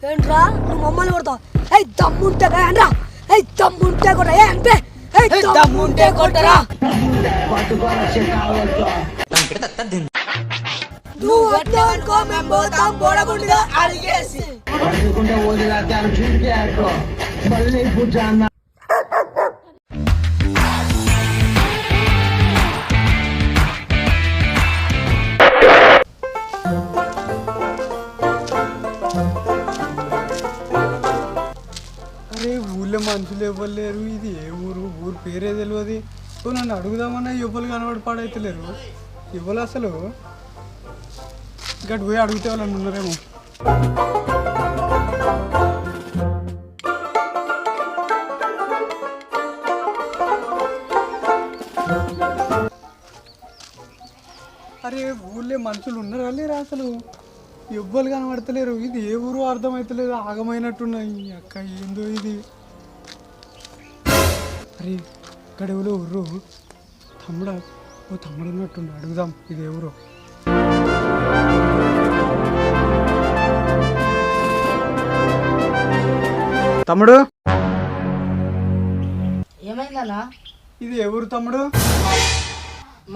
ఏంట్రా నువ్వు మమ్మల్ని కొడతావు? ఏయ్ దమ్ముంటే రా, ఏయ్ దమ్ముంటే కొట్ట, ఏ అంటే ఏయ్ దమ్ముంటే కొట్టరా. నువ్వు వద్దనుకో మేము పోతాం బోడగుండిగా అడిగేసి. అరే ఊళ్ళో మనుషులు ఎవరు లేరు, ఇది ఏ ఊరు, ఊరు పేరే తెలియదు. నన్ను అడుగుదామన్నా ఎవరు కనబడి పాడైతలేరు. ఎవరు అసలు ఇక్కడ పోయి అడిగితే వాళ్ళని ఉన్నారేమో. అరే ఊళ్ళో మనుషులు ఉన్నారా లేరా అసలు? ఎవ్వరు కనబడతలేరు. ఇది ఏ ఊరు అర్థమవుతలేదు, ఆగమైనట్టున్నాయి. అక్క ఏందో ఇది. అరే ఇక్కడ ఎవరో ఊరు తమ్ముడా, ఓ తమ్ముడు ఉన్నట్టుండు, అడుగుదాం ఇది ఎవరో. తమ్ముడు ఏమైందన్నా? ఇది ఎవరు తమ్ముడు?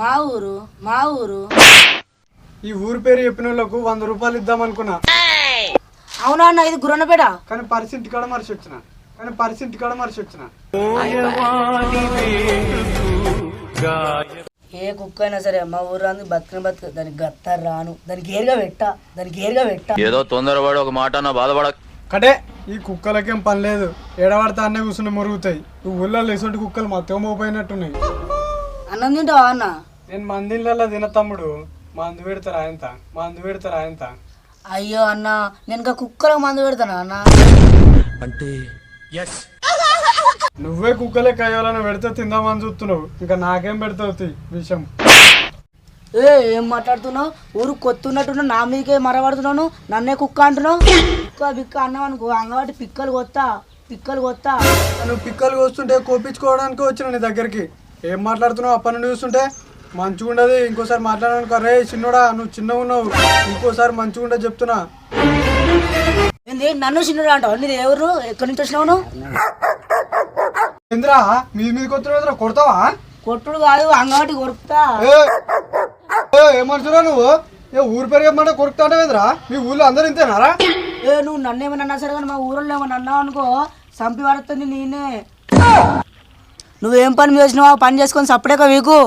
మా ఊరు. ఈ ఊరు పేరు చెప్పిన వాళ్ళకు 100 రూపాయలు ఇద్దాం అనుకున్నా. అవునా అన్న, ఇది గుర్రనపేట. కానీ పరిస్థితి కాడ మనిషి వచ్చిన. ఏ కుక్క అయినా సరే మా ఊరు బతుకు దానికి గత్త రాను, దానికి ఏరుగా పెట్ట. ఏదో తొందరపడి ఒక మాట నా బాధపడ కటే. ఈ కుక్కలకేం పని లేదు, ఎడబడితే అన్నే కూర్చుని మురుగుతాయి. ఈ ఊళ్ళో ఎటువంటి కుక్కలు మొత్తం మోపోయినట్టున్నాయి. అన్నం తింటావా అన్న? నేను మందిళ్ళల్లో తిన తమ్ముడు. మందు పెడతారా ఎంత? అయ్యో అన్న, నేను ఇంకా కుక్కలకు మందు పెడతానా అన్న? అంటే నువ్వే కుక్కలే కయ్యాలని పెడితే తిందామని చూస్తున్నావు, ఇంకా నాకేం పెడతావు విషయం. ఏం మాట్లాడుతున్నావు? ఊరు కొత్తున్నట్టున్నావు, నా మీదకే మరబడుతున్నాను, నన్నే కుక్క అంటున్నావు. బిక్క అన్నావు అనుకో, అంగవాటి పిక్కలు కొత్తా. నువ్వు పిక్కలు కోస్తుంటే కోపించుకోవడానికి వచ్చిన నీ దగ్గరికి. ఏం మాట్లాడుతున్నావు? అప్పటి నుండి చూస్తుంటే మంచిగా ఉండదు. ఇంకోసారి మాట్లాడడానికి రే చిన్నోడా, నువ్వు చిన్నగా ఉన్నావు, ఇంకోసారి మంచిగా ఉండదు చెప్తున్నా. నన్ను చిన్నోడా అంటావు? నీది ఎవరు? ఎక్కడి నుంచి వచ్చినావు? ఇంద్రా మీద కొత్త కొడతావా? కొట్టుడు కాదు, అంగవాటి కొరుకుతా. ఏమనుచున్నా నువ్వు? ఊరి పేరు ఏమన్నా కొరుకుతా అంటేంద్రా? మీ ఊళ్ళో అందరు ఇంతేనారా? నువ్వు నన్ను ఏమన్నా అన్నా సరే కానీ మా ఊళ్ళో ఏమన్నా అన్నావు అనుకో, చంపి పడుతుంది నేనే. నువ్వేం పని చేసినావా? పని చేసుకొని సపరేట్గా వీకు.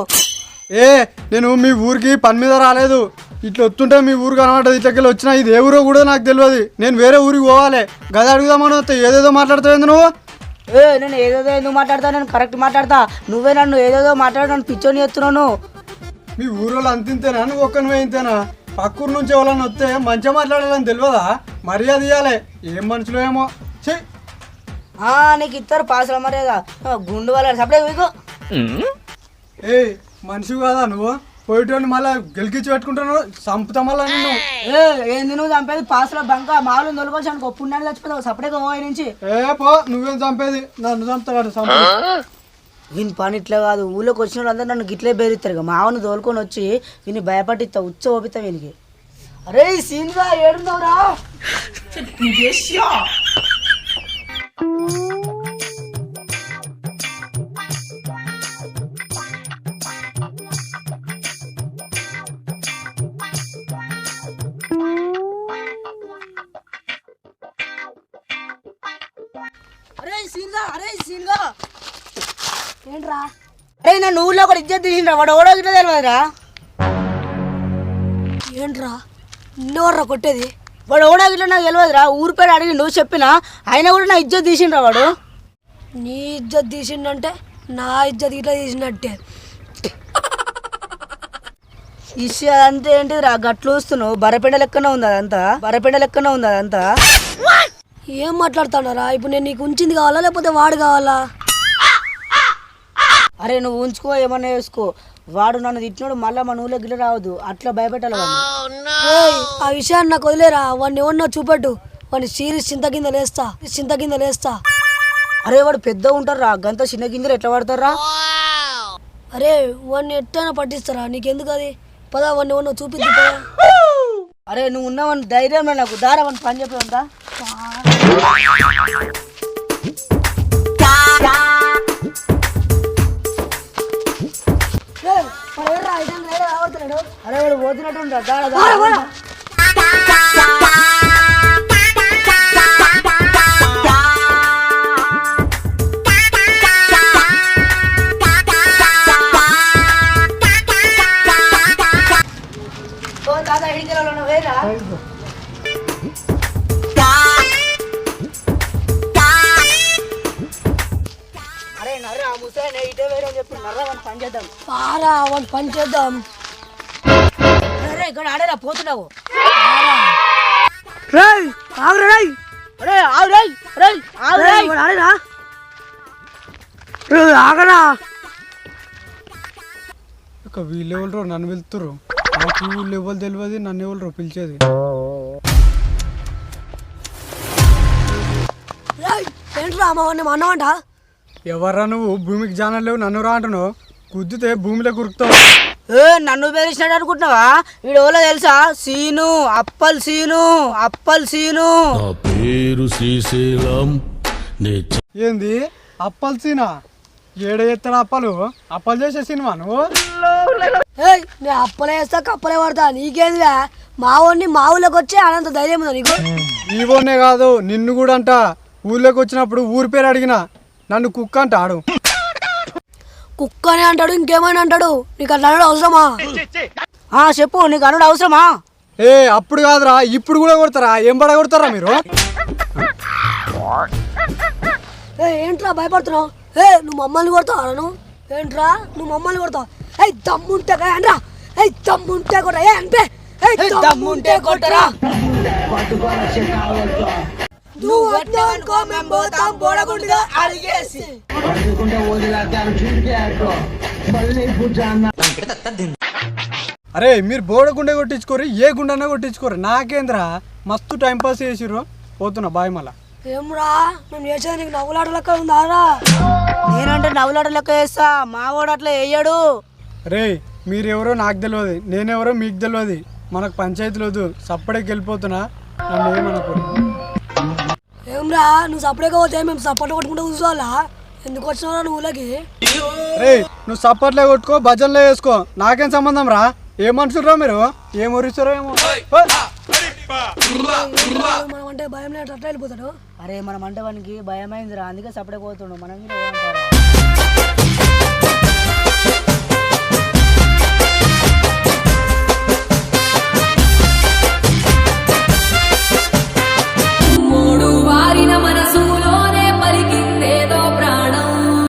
నేను మీ ఊరికి పని మీద రాలేదు. ఇట్లా వస్తుంటే మీ ఊరు కనబడ్డది, ఇట్లకెళ్ళి వచ్చినా. ఇది ఏ ఊరో కూడా నాకు తెలియదు. నేను వేరే ఊరికి పోవాలి. గది అడుగుదామని వస్తే ఏదేదో మాట్లాడుతావు నువ్వు. నేను ఏదేదో ఎందుకు మాట్లాడతా? నేను కరెక్ట్ మాట్లాడతా. నువ్వే నన్ను ఏదేదో మాట్లాడు, నన్ను పిచ్చోని ఎత్తున్నాను. మీ ఊరోళ్ళు అంత ఇంతేనా? నువ్వు ఒక్కనివే ఇంతేనా? పక్కూరు నుంచి ఎవరన్నా వస్తే మంచిగా మాట్లాడాలని తెలియదా? మర్యాద ఇవ్వాలి. ఏం మనుషులు ఏమో. నీకు ఇస్తారు పాసల మర్యాద. గుండు వాళ్ళ సపరేట్ వీకు. మనిషి కాదా నువ్వు? పోయేటోని మళ్ళీ గెలికిచ్చి పెట్టుకుంటాను, చంపుతా మళ్ళా నిన్ను. ఏంది నువ్వు చంపేది? పాసలో బంక మాలు తొలగొచ్చి అనుకో, పుణ్యాన్ని చచ్చిపోతావు సపరేట్గా పోయి నుంచి. పో, నువ్వేం చంపేది? నన్ను చంపుతాడు. వీని పని ఇట్లా కాదు, ఊళ్ళోకి వచ్చిన వాళ్ళందరూ నన్ను గిట్లే బెదిరిస్తారు. మావను తోలుకొని వచ్చి వీని భయపట్టిస్తా, ఉచ్చ ఓపిస్తా వీనికి. అరే సీన్గా ఏడున్నావురా? ఏంట్రా? అరే నన్ను ఊళ్ళో ఒకటి ఇజ్జత్ తీసిండ్రా, వాడు ఓడో గిట్లా తెలియదురా. ఏంట్రా నిన్నెవర్రా కొట్టేది? వాడు ఓడో గిట్లా నాకు తెలియదురా. ఊరి పేరు అడిగి నువ్వు చెప్పినా అయినా కూడా నా ఇజ్జత్ తీసిండ్రా వాడు. నీ ఇజ్జత్ తీసిండంటే నా ఇజ్జత్ ఇట్లా తీసినట్టే. ఇష్యూ అదంతా ఏంటిదిరా గట్లు వస్తున్నావు? బరపెండ లెక్కనే ఉంది అదంతా. ఏం మాట్లాడుతున్నారా? ఇప్పుడు నేను నీకు ఉంచింది కావాలా లేకపోతే వాడు కావాలా? అరే నువ్వు ఉంచుకో, ఏమన్నా వేసుకో. వాడు నన్ను తిట్టినాడు, మళ్ళీ మన ఊళ్ళో గిట్ల రావద్దు, అట్లా భయపెట్టాలి. ఆ విషయాన్ని నాకు వదిలేరా. వాడిని ఏమన్నా చూపెట్టు, వాడిని సీరియస్ చింత కింద లేస్తా. అరే వాడు పెద్ద ఉంటారా, గంత చిన్న గింజలు ఎట్లా పడతారా? అరే వాడిని ఎట్టైనా పట్టిస్తారా? నీకెందుకు అది? పదా వాడిని ఏమన్నా చూపిద్దు. అరే నువ్వు ఉన్నావని ధైర్యం నాకు దారా, వాడిని పని చెప్పేదంతా. అరే వాడు పోతున్నట్టు అరే నర్ర ముసలి ఇటే వేరే చెప్పి నర్ర వాడిని పని చేద్దాం పారా వాడిని పని చేద్దాం ఇక్కడ ఆడేరా పోతున్నావు ఆగరా ఇక వీళ్ళు ఎవరు నన్ను వెళ్తురు నాకు వీళ్ళు ఎవరు తెలియదు నన్ను ఎవరు పిలిచేది ఏంట్రా అమ్మ అన్నమాట ఎవర్రా నువ్వు భూమికి జానలు లేవు నన్ను రా అంటున్నావు గుద్దితే భూమిలో కురుకుతావు నన్ను పేరిసినట్టు అనుకుంటున్నావా వీడు ఎవరో తెలుసా సీను అప్పల్ సీను అప్పల్ సీను నా పేరు శ్రీశైలం ఏంది అప్పల్ సీనా ఏడ ఎత్తాడు అప్పలు చేసే సినిమా నువ్వు నేను అప్పలే వేస్తా కప్పలే పడతా నీకేందిరా మా ఊరిని మా ఊళ్ళోకి వచ్చి అనంత ధైర్యం ఉందా నీకు నీవోనే కాదు నిన్ను కూడా అంట ఊర్లోకి వచ్చినప్పుడు ఊరి పేరు అడిగినా నన్ను కుక్క అంట ఆడు కుక్కనే అంటాడు ఇంకేమైనా అంటాడు నీకు అట్లా అనడం అవసరమా చెప్పు నీకు అనడం అవసరమా అప్పుడు కాదురా ఇప్పుడు కూడా కొడతారా ఏం పడ కొడతారా మీరు ఏంట్రా భయపడుతున్నావు నువ్వు మమ్మల్ని కొడతావు అను ఏంట్రా నువ్వు మమ్మల్ని కొడతావు దమ్ముంటే అనరా దమ్ముంటే కొట్ట అనిపే దమ్ముంటే కొట్టరా నువ్వు వద్దావనుకో మేము పోతాం బోడగుండిగా అడిగేసి అరే మీరు బోడ గుండె కొట్టించుకోరు ఏ గుండెన్నా కొట్టించుకోరు నాకేంద్రా మస్తు టైం పాస్ చేసిర్రు పోతున్నా బాయ్ మళ్ళా ఏమ్రా మేము చేసేది నీకు నవ్వులాట లెక్క ఉందారా నేనంటే నవ్వులాట లెక్క వేస్తా మా వాడు అట్లా వేయడు రే మీరెవరో నాకు తెలియదు నేనెవరో మీకు తెలియదు మనకు పంచాయతీలు వద్దు సప్పడికి వెళ్ళిపోతున్నా నన్ను ఏమనుకో ఏమ్రా నువ్వు సపరేట్గా పోతే మేము సపోర్ట్ కొట్టుకుంటూ కూర్చోవాలా ఎందుకు వచ్చినారా నువ్వు ఊళ్ళకి రే నువ్వు సప్పట్లే కొట్టుకో భజనలే వేసుకో నాకేం సంబంధం రా ఏం మనుషులరా మీరు ఏం ఊరిస్తారో ఏమో మనం అంటే భయం లేదు అట్లా వెళ్ళిపోతాడు అరే మనం అంటే వానికి భయం అయిందిరా అందుకే సపరేట్ పోతుండు మనం